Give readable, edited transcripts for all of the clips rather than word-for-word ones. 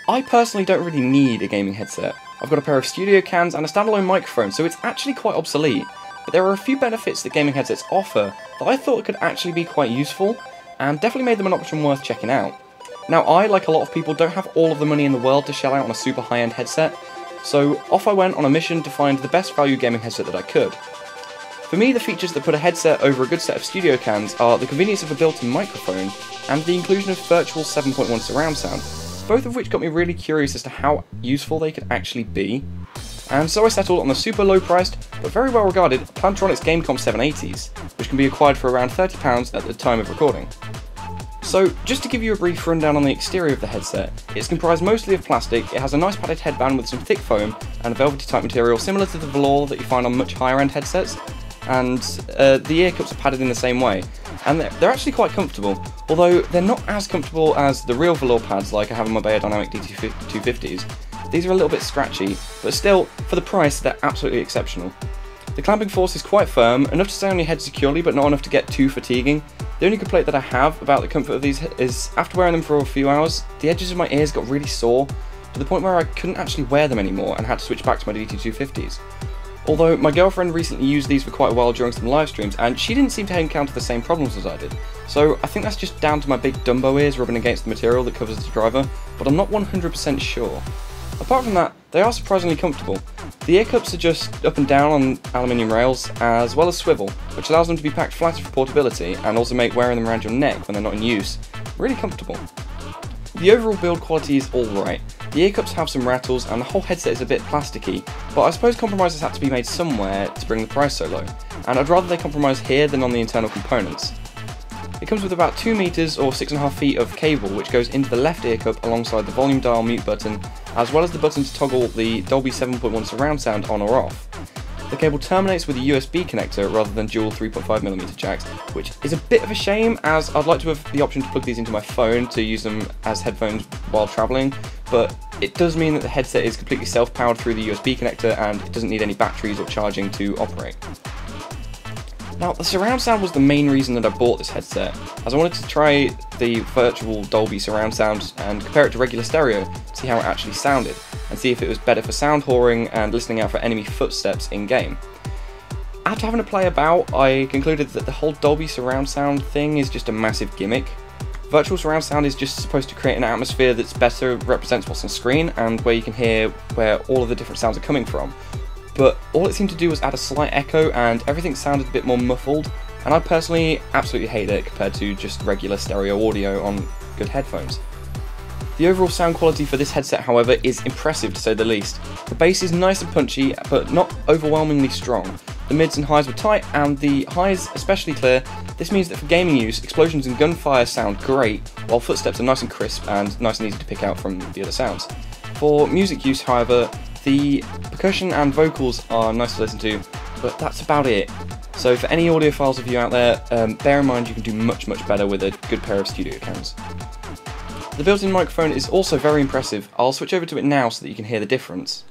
I personally don't really need a gaming headset. I've got a pair of studio cans and a standalone microphone, so it's actually quite obsolete. But there are a few benefits that gaming headsets offer that I thought could actually be quite useful, and definitely made them an option worth checking out. Now I, like a lot of people, don't have all of the money in the world to shell out on a super high-end headset, so off I went on a mission to find the best value gaming headset that I could. For me, the features that put a headset over a good set of studio cans are the convenience of a built-in microphone and the inclusion of virtual 7.1 surround sound, both of which got me really curious as to how useful they could actually be. And so I settled on the super low priced, but very well regarded Plantronics Gamecom 780s, which can be acquired for around £30 at the time of recording. So, just to give you a brief rundown on the exterior of the headset, it's comprised mostly of plastic, it has a nice padded headband with some thick foam and a velvety type material similar to the velour that you find on much higher end headsets, and the ear cups are padded in the same way, and they're actually quite comfortable, although they're not as comfortable as the real velour pads like I have on my Beyerdynamic DT250s. These are a little bit scratchy, but still, for the price, they're absolutely exceptional. The clamping force is quite firm, enough to stay on your head securely, but not enough to get too fatiguing. The only complaint that I have about the comfort of these is, after wearing them for a few hours, the edges of my ears got really sore, to the point where I couldn't actually wear them anymore and had to switch back to my DT250s. Although my girlfriend recently used these for quite a while during some live streams, and she didn't seem to encounter the same problems as I did. So I think that's just down to my big Dumbo ears rubbing against the material that covers the driver, but I'm not 100% sure. Apart from that, they are surprisingly comfortable. The ear cups are just up and down on aluminium rails, as well as swivel, which allows them to be packed flatter for portability and also make wearing them around your neck when they're not in use really comfortable. The overall build quality is alright. The ear cups have some rattles and the whole headset is a bit plasticky, but I suppose compromises had to be made somewhere to bring the price so low, and I'd rather they compromise here than on the internal components. It comes with about 2 meters or 6.5 feet of cable which goes into the left ear cup alongside the volume dial mute button, as well as the button to toggle the Dolby 7.1 surround sound on or off. The cable terminates with a USB connector rather than dual 3.5mm jacks, which is a bit of a shame as I'd like to have the option to plug these into my phone to use them as headphones while travelling, but it does mean that the headset is completely self-powered through the USB connector and it doesn't need any batteries or charging to operate. Now, the surround sound was the main reason that I bought this headset, as I wanted to try the virtual Dolby surround sound and compare it to regular stereo to see how it actually sounded, and see if it was better for sound whoring and listening out for enemy footsteps in-game. After having a play about, I concluded that the whole Dolby surround sound thing is just a massive gimmick. Virtual surround sound is just supposed to create an atmosphere that's better represents what's on screen and where you can hear where all of the different sounds are coming from. But all it seemed to do was add a slight echo and everything sounded a bit more muffled, and I personally absolutely hate it compared to just regular stereo audio on good headphones. The overall sound quality for this headset, however, is impressive to say the least. The bass is nice and punchy, but not overwhelmingly strong. The mids and highs were tight, and the highs especially clear. This means that for gaming use, explosions and gunfire sound great, while footsteps are nice and crisp and nice and easy to pick out from the other sounds. For music use, however, the percussion and vocals are nice to listen to, but that's about it. So for any audiophiles of you out there, bear in mind you can do much better with a good pair of studio cans. The built-in microphone is also very impressive. I'll switch over to it now so that you can hear the difference.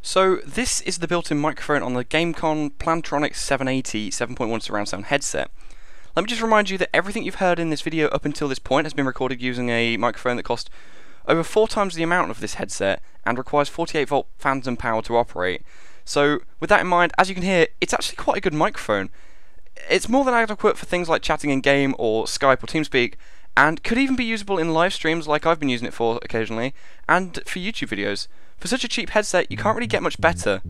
So this is the built-in microphone on the Gamecom Plantronics 780 7.1 surround sound headset. Let me just remind you that everything you've heard in this video up until this point has been recorded using a microphone that cost over 4 times the amount of this headset and requires 48V phantom power to operate. So with that in mind, as you can hear, it's actually quite a good microphone. It's more than adequate for things like chatting in game or Skype or TeamSpeak, and could even be usable in live streams like I've been using it for occasionally, and for YouTube videos. For such a cheap headset, you can't really get much better.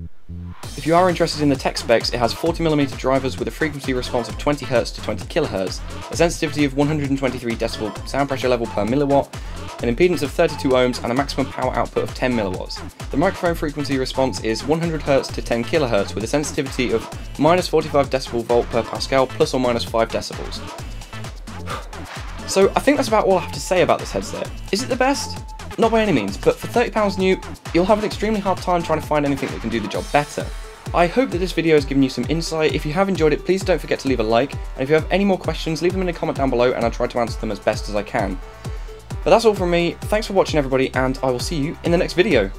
If you are interested in the tech specs, it has 40mm drivers with a frequency response of 20Hz to 20kHz, a sensitivity of 123dB sound pressure level per milliwatt, an impedance of 32 ohms and a maximum power output of 10 milliwatts. The microphone frequency response is 100Hz to 10kHz with a sensitivity of -45dB per pascal plus or minus 5 decibels. So I think that's about all I have to say about this headset. Is it the best? Not by any means, but for £30 new, you'll have an extremely hard time trying to find anything that can do the job better. I hope that this video has given you some insight. If you have enjoyed it, please don't forget to leave a like, and if you have any more questions, leave them in a comment down below and I'll try to answer them as best as I can. But that's all from me, thanks for watching everybody, and I will see you in the next video.